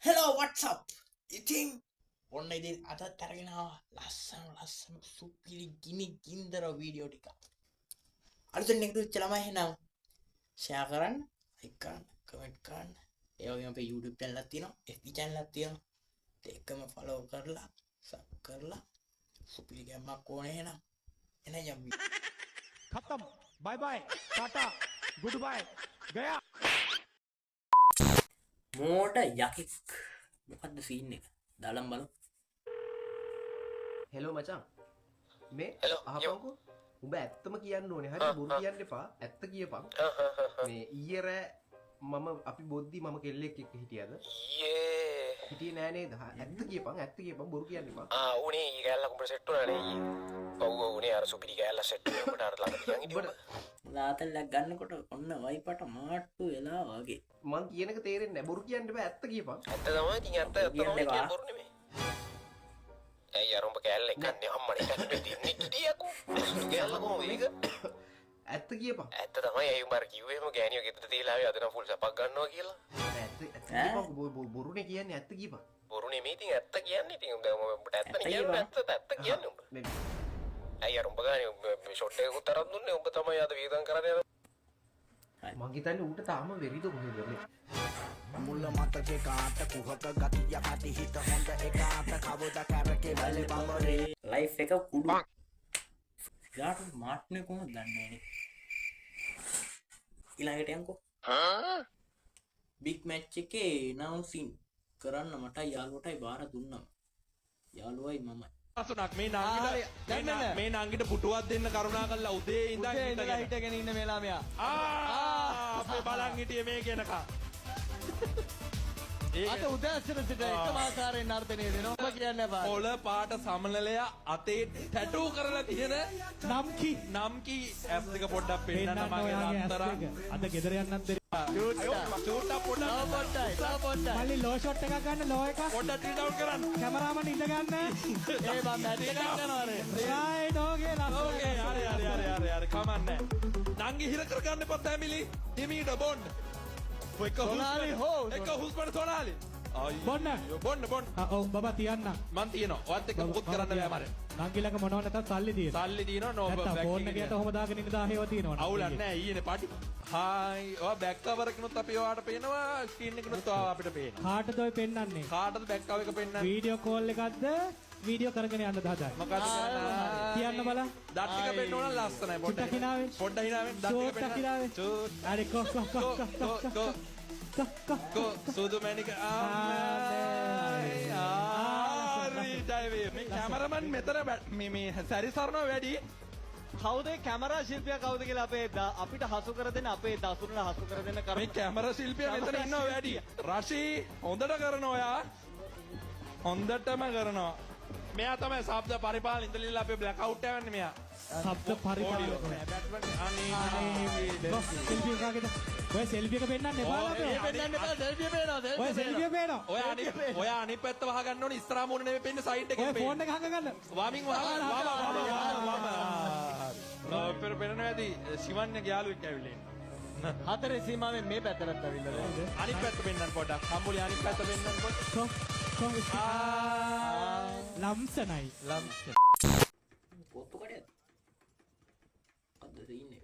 Hello, what's up? ඉතින් ඔන්න ඉතින් අදත් අරගෙන ආවා ලස්සන සුපිරි ගිනි ගින්දර වීඩියෝ ටිකක්. අලුතෙන් එකතු වෙච්ච ළමයි එහෙනම් ෂෙයා කරන්න, ලයික් කරන්න, කමෙන්ට් කරන්න. ඒ වගේම අපේ YouTube channel එකක් තියෙනවා, FB channel එකක් තියෙනවා. ඒකම follow කරලා, sub කරලා සුපිරි ගැම්මක් ඕනේ එහෙනම්. එන යම්වි. खत्म bye bye tata goodbye गया මෝඩ යකෙක්. මොකද්ද සීන් එක? දාලම් බලමු. හෙලෝ මචං මේ Hello, අහපන්කෝ උඹ ඇත්තම කියන්න ඕනේ හරි බොරු කියන්න එපා ඇත්ත කියපන් මේ ඊයේ රෑ මම අපි බොද්දි මම කෙල්ලෙක් එක්ක හිටියද යේ හිටියේ නෑ නේද ඇත්ත කියපන් බොරු කියන්න එපා උනේ ඊ කැල්ල කුඹර සෙට් වුණානේ ඊයේ ඔව් උනේ අර සුපිරි කැල්ල සෙට් වෙනකොට අර ළඟ තියන් හිටියා ලාතල්ලක් ගන්නකොට ඔන්න වයිපට මාට්ටු වෙලා වගේ. මං කියන එක තේරෙන්නේ නෑ බොරු කියන්න එපා ඇත්ත කියපන් ඇත්ත තමයි ඉතින් ඇත්ත තමයි කියන්නේ බොරු නෙමෙයි ඇයි අර උඹ කැල්ල එකන්නේ අම්මනේ කන්නේ දෙන්නේ කිටියකෝ කැල්ල කොහොමද මේක ඇත්ත කියපන් ඇත්ත තමයි ඇයි උඹ අර කිව්වේම ගෑනියෝ ගෙදර තියලා ආවේ අද නම් ෆුල් සපක් ගන්නවා කියලා ඇත්ත කියපන් බොරුනේ කියන්නේ ඇත්ත කියපන් බොරු නෙමෙයි ඉතින් ඇත්ත කියන්නේ ඉතින් උඹට ඇත්ත නේ කියන්නේ ඇත්ත කියන්නේ උඹ ඇයි අර උඹ ගානේ ෂොට් එකක් උතරක් දුන්නේ උඹ තමයි අද වේදන් කරන්නේ මං හිතන්නේ ඌට තාම වෙරිද කොහෙද මේ මුල්ල මතකේ කාට කුහක ගතිය ඇති හිත හොඳ එකාට කවුද කරකේ වැලි බඹරේ ලයිෆ් එක කුඩු. ඊට මාට්නේ කොහොමද දන්නේ නේ? ඊළඟට යන්කෝ. බිග් මැච් එකේ නවුසින් කරන්න මට යාළුවටයි බාර දුන්නා. යාළුවයි මමයි. අසුනක් මේ නංගිට මේ නංගිට පුටුවක් දෙන්න කරුණා කරලා උදේ ඉඳන් හිටගෙන ඉන්න මේ ළමයා අපේ බලන් හිටියේ මේ කෙනකා අත උදෑසන සිට එකම ආකාරයෙන් නර්තනය දෙනවා ඔබ කියන්න එපා. පොළ පාට සමනලයා අතේ ටැටූ කරලා තියෙන නම්කි ඇස් දෙක පොඩ්ඩක් පෙන්නන්න මගේ අතරක් අද ගෙදර යන්නත් දෙන්න. චූට්ටක් පොඩ්ඩක් මල්ලි ලෝ ෂොට් එකක් ගන්න ලෝ එකක්. පොඩ්ඩක් ටී ඩවුන් කරන්න කැමරාමන් ඉඳ ගන්න. ඒ බම් බැට් එකක් ගන්නවා රේ. රයිට් ඕකේ ඕකේ හරි කමන්නේ නංගි හිර කරගන්න එපා ෆැමිලි හිමීට බොන්න සොනාලි හෝ. එක හුස්මට සොනාලි බොන්න. බොන්න ඔව් බබා තියන්න. මන් තියනවා ඔයත් එක්ක මුකුත් කරන්න බෑ මට නංගිලක මොනව නැතත් සල්ලි තියෙනවා. සල්ලි තියනවා නෝ නැත්තම් ෆෝන් එකකට ඔහම දාගෙන ඉන්න දාහේව තියෙනවා. අවුලක් නැහැ ඊයේනේ පාටි හායි ඔය බෑක් කවර් එකනොත් අපි ඔයාලට පේනවා ස්ක්‍රීන් එකනොත් අපිට පේනවා කාටද ඔය පෙන්වන්නේ? කාටද බෑක් කවර් එක පෙන්නන්නේ වීඩියෝ කෝල් එකක්ද? වීඩියෝ කරගෙන යන්න දාදා. මොකද තියන්න බලන්න. දත් ටික පෙන්න ඕන ලස්සනයි චුට්ටක් හිනාවෙන්. පොඩ්ඩක් හිනාවෙන් දත් ටික චුට්ටක් හිනාවෙන්. පෙන්න හරි කො සුදු මැනික මේ කැමරමන් මෙතන මේ සැරිසරනවා වැඩි කවුද කැමරා ශිල්පියා කවුද කියලා අපිට හසු කර දෙන්න අපේ දසුරට හසු කර දෙන්න මේ කැමරා ශිල්පියා මෙතන ඉන්නවා වැඩි රෂී හොඳට කරනවා ඔයා හොඳටම කරනවා මෙයා තමයි ශබ්ද පරිපාලන ඉඳලිලා අපේ බ්ලැක් අවුට් යවන්නේ මෙයා ශබ්ද පරිපාලන සෙල්ෆි එකකට ඔය සෙල්ෆි එක පෙන්නන්න එපා අපේ පෙන්නන්න එපා සෙල්ෆිය පේනවා ඔය සෙල්ෆිය පේනවා ඔය අනිත් පැත්ත වහ ගන්න ඕනේ ඉස්සරහා මුණ නෙමෙයි පෙන්නේ සයිඩ් එකේ ඔය ෆෝන් එක හංග ගන්න වාමින් වම පෙර පෙරන වැඩි සිවන්ගේ යාළුවෙක් ඇවිල්ලා ඉන්නවා හතරේ සීමාවෙන් මේ පැත්තට ඇවිල්ලා අනිත් පැත්ත පෙන්නන්න පොඩ්ඩක් හම්බුලි අනිත් පැත්ත පෙන්නන්න පොඩ්ඩක් ලම්සනයි පොත්තු කඩේද? මොකද්ද සීන් එක?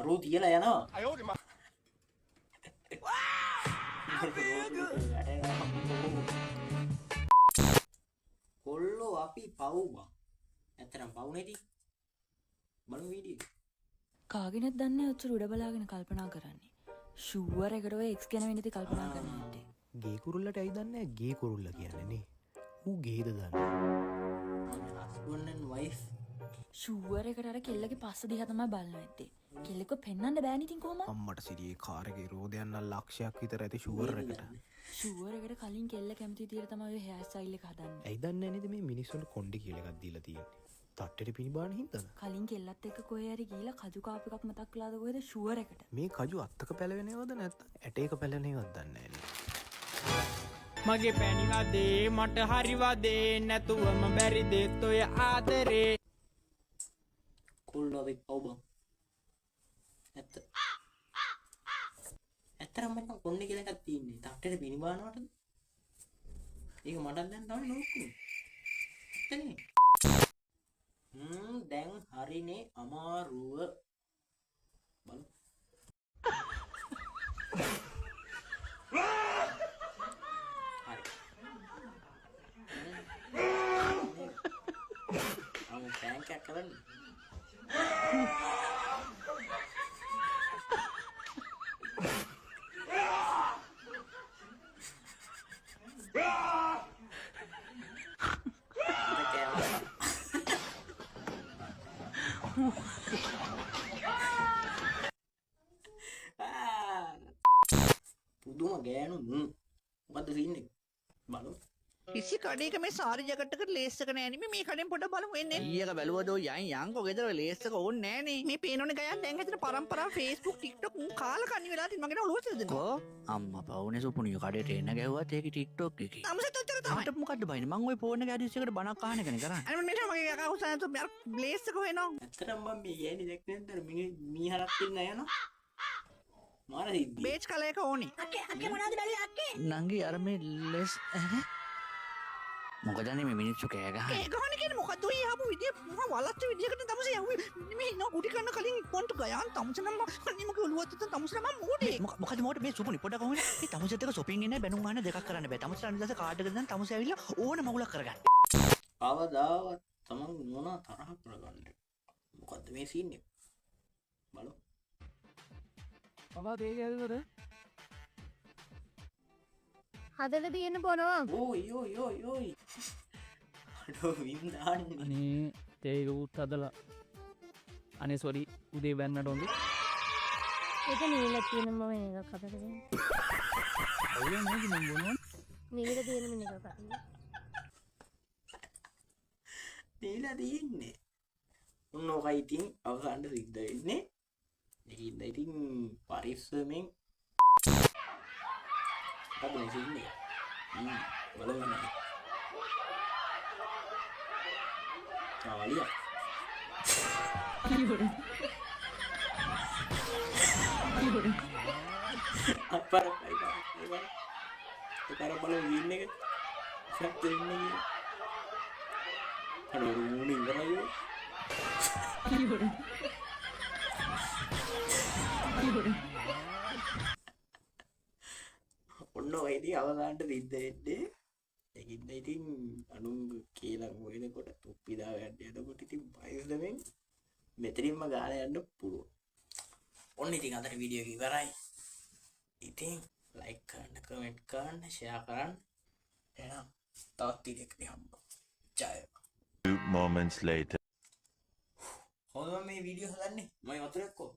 රූ තියලා යනවා. කොල්ලෝ අපි පව් බං. ඇත්තටම පව් නැති. බලමු වීඩියෝ. කාගෙනත් දන්නේ ඔච්චර උඩ බලාගෙන කල්පනා කරන්නේ. ෂුවර් එකට ඔය එක්ස් ගැන වෙනදී කල්පනා කරන්නේ නැත්තේ. ගේ කුරුල්ලට ඇයි දන්නේ ගේ කුරුල්ල කියන්නේ නේ. ඌ ගේද දන්නේ. husband and wife. ෂුවර් එකට අර කෙල්ලගේ පස්ස දිහා තමයි බලන්න ඇත්තේ. කෙල්ලෙක්ව පෙන්වන්න බෑනේ ඉතින් කොහොමද? අම්මට සිරියේ කාර් එකේ රෝදයන් නම් ලක්ෂයක් විතර ඇති ෂුවර් එකට. ෂුවර් එකට කලින් කෙල්ල කැමති විදියට තමයි ඔය හෙයාර් ස්ටයිල් එක හදන්නේ. ඇයි දන්නේ නේද මේ මිනිස්සුන්ට කොණ්ඩි කියලා එකක් දීලා තියෙන්නේ. තට්ටෙට පිනිබාන හින්දාද? කලින් කෙල්ලත් එක්ක කොහේ හරි ගිහිලා කජු කාප් එකක් මතක් කළාද කොහෙද ෂුවර් එකට? මේ කජු අත්තක පැලවෙනවද නැත්නම් ඇටේක පැලවෙනවද දන්නේ නැහැ නේ. මගේ පැණිවදේ මට හරිවදේ නැතුවම බැරි දෙත් ඔය ආදරේ කුල්ලොවෙක් ඔව් බං ඇත්ත ඇත්තරම මචං කොණ්ඩේ කියලා එකක් තියෙන්නේ තට්ටේට පිනිබානවටද ඒක මටත් දැන් තමයි නෝකුනේ ඇත්තනේ දැන් හරිනේ අමාරුව බලමු හරි පෑන් කැක් කරන්නේ පුදුම ගෑනු මොකද්ද සීන් එක බලමු කිසි කඩේක මේ සාරි ජකට්ටකට ලේස් එක නෑනේ මේ කඩෙන් පොඩ බලමු එන්නේ ඊයක බැලුවදෝ යන් යන්කෝ ගෙදර ලේස් එක ඕනේ නෑනේ මේ පේනෝනේ ගයන් දැන් හැදෙන පරම්පරාව Facebook TikTok කාල කන්නි වෙලා තින් මගේ ඔළුව සෙදෙනවා අම්මා පවුනේ සුපුණිය කඩේට එන්න ගැහුවත් ඒක TikTok එකේ තමසෙත් ඔච්චර තමයි මට මොකද්ද බයිනේ මං ওই ෆෝන් එකේ ඇඩිස් එකට බණක් අහන එකනේ කරන්නේ අනේ මෙන්න මගේ යකා උසාන තු ලේස් එක හොයනවා ඇත්තටම මම මේ යන්නේ දැක්කේ මීහරක් ඉන්න යනවා මාර හිද්දි බේච් කලයක ඕනේ අක්කේ මොනවද බැලුවේ අක්කේ නංගි අර මේ ලේස් මොකදනේ මේ මිනිස්සු කෑ ගහන්නේ ඒ ගහන්නේ කියන්නේ මොකද්ද ඔය ආපු විදිය මම වලච්ච විදියකට තමසේ යවුවේ මේ ඉන්න කුටි කන්න කලින් පොන්ට ගයන් තමසේ නම් අනේ මගේ ඔළුවත් උතන් තමසේ නම් මෝඩේ මොකද මෝඩේ මේ සුපුනි පොඩක් කොහොමද මේ තමසෙත් එක shopping ඉන්නේ බැනුම් ගන්න දෙකක් කරන්න බෑ තමසේ අනිදාස කාඩ් එක දෙන්න තමසේ ඇවිල්ලා ඕන මගුලක් කරගන්න කවදාවත් තමන් මොන තරහ කරගන්නේ මොකද්ද මේ සීන් එක බලමු පවා තේ ගැදවද හදල තියෙන බොනවා ඕයි ඕයි ඕයි ඕයි අඩෝ වින්දාන්නේ අනේ තේ රූත් හදලා අනේ සොරි උදේ වෙන්නට ඕනේ ඒක නීල තියෙන මම ඒක කතා කරන්නේ ඔය නේද මම බොනවා නීල තියෙන මිනිහ කතා දීලා තියෙන්නේ උන්නෝකයි ඉතින් අවසානට සිද්ධ වෙන්නේ ඒකින්ද ඉතින් පරිස්සමෙන් apa sini boleh mana oh lihat apa sekarang boleh gini kan satu ini aduh ini kan ayo ඔන්න ඔයදී අවසානට සිද්ධ වෙන්නේ ඒකින්ද ඉතින් අනුන් කියලා මොකේනකොට තුප්පි දා ගන්න යනකොට ඉතින් බයිස්දෙමින් මෙතනින්ම ගාලා යන්න පුළුවන්. ඔන්න ඉතින් අද වීඩියෝ එක ඉවරයි. ඉතින් ලයික් කරන්න, කමෙන්ට් කරන්න, ෂෙයා කරන්න. එහෙනම් තවත් වීඩියෝ එකකින් හම්බ. ජය. 2 moments later. කොහොමද මේ වීඩියෝ හදන්නේ? මම වතුර එක්කෝ